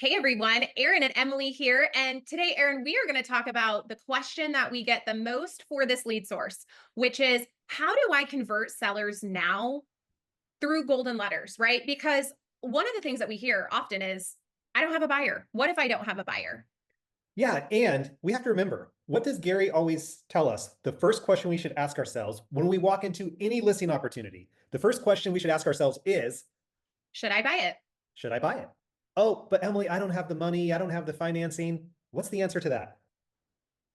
Hey everyone, Erin and Emily here. And today, Erin, we are going to talk about the question that we get the most for this lead source, which is how do I convert sellers now through golden letters, right? Because one of the things that we hear often is, I don't have a buyer. What if I don't have a buyer? Yeah, and we have to remember, what does Gary always tell us? The first question we should ask ourselves when we walk into any listing opportunity, the first question we should ask ourselves is, Should I buy it? should I buy it? Oh, but Emily, I don't have the money. I don't have the financing. What's the answer to that?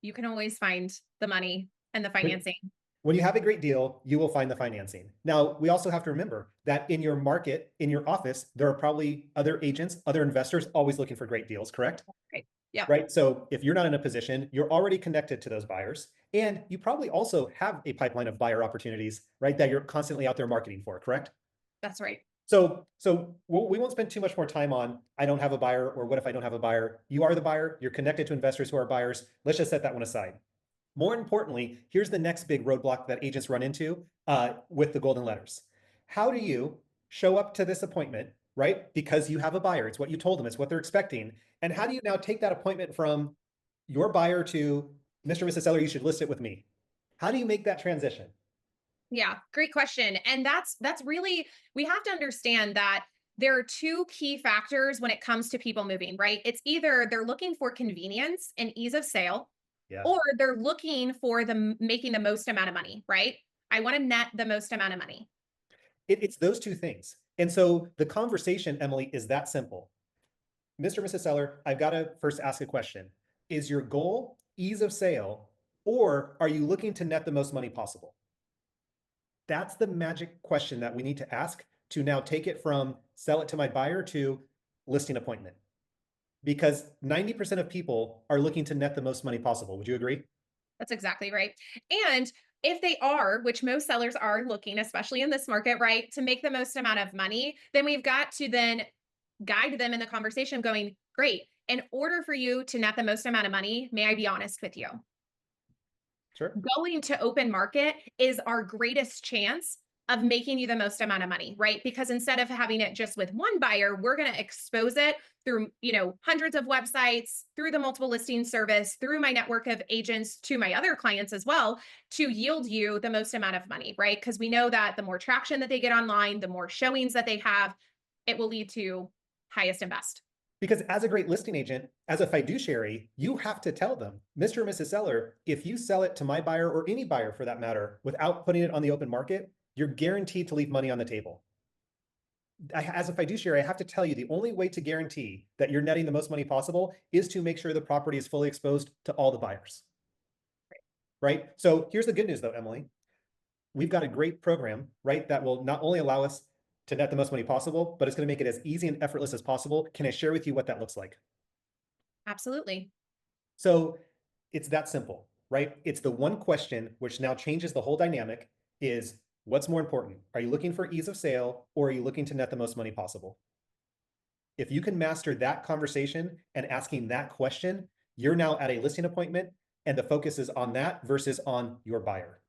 You can always find the money and the When, financing. when you have a great deal, you will find the financing. Now, we also have to remember that in your market, in your office, there are probably other agents, other investors always looking for great deals, correct? Right. Yep. Right? So if you're not in a position, you're already connected to those buyers. And you probably also have a pipeline of buyer opportunities, right? That you're constantly out there marketing for, correct? That's right. So we won't spend too much more time on I don't have a buyer or what if I don't have a buyer. You are the buyer. You're connected to investors who are buyers. Let's just set that one aside. More importantly, here's the next big roadblock that agents run into with the golden letters. How do you show up to this appointment, right? Because you have a buyer. It's what you told them. It's what they're expecting. And how do you now take that appointment from your buyer to Mr. and Mrs. Seller, you should list it with me? How do you make that transition? Yeah, great question. And that's really we have to understand that there are two key factors when it comes to people moving, right? It's either they're looking for convenience and ease of sale, Yeah. or they're looking for the making the most amount of money, right? I want to net the most amount of money. It's those two things. And so the conversation, Emily, is that simple. Mr. and Mrs. Seller, I've got to first ask a question. Is your goal ease of sale, or are you looking to net the most money possible? That's the magic question that we need to ask to now take it from sell it to my buyer to listing appointment. Because 90% of people are looking to net the most money possible. Would you agree? That's exactly right. And if they are, which most sellers are looking, especially in this market, right, to make the most amount of money, then we've got to then guide them in the conversation going, great. In order for you to net the most amount of money, may I be honest with you? Sure. Going to open market is our greatest chance of making you the most amount of money, right? Because instead of having it just with one buyer, we're going to expose it through, hundreds of websites, through the multiple listing service, through my network of agents to my other clients as well to yield you the most amount of money, right? Because we know that the more traction that they get online, the more showings that they have, it will lead to highest and best. Because as a great listing agent, as a fiduciary, you have to tell them, Mr. and Mrs. Seller, if you sell it to my buyer or any buyer for that matter, without putting it on the open market, you're guaranteed to leave money on the table. As a fiduciary, I have to tell you the only way to guarantee that you're netting the most money possible is to make sure the property is fully exposed to all the buyers, right? So here's the good news though, Emily. We've got a great program, right, that will not only allow us to net the most money possible, but it's going to make it as easy and effortless as possible. Can I share with you what that looks like? Absolutely. So it's that simple, right? It's the one question which now changes the whole dynamic is what's more important? Are you looking for ease of sale or are you looking to net the most money possible? If you can master that conversation and asking that question, you're now at a listing appointment and the focus is on that versus on your buyer.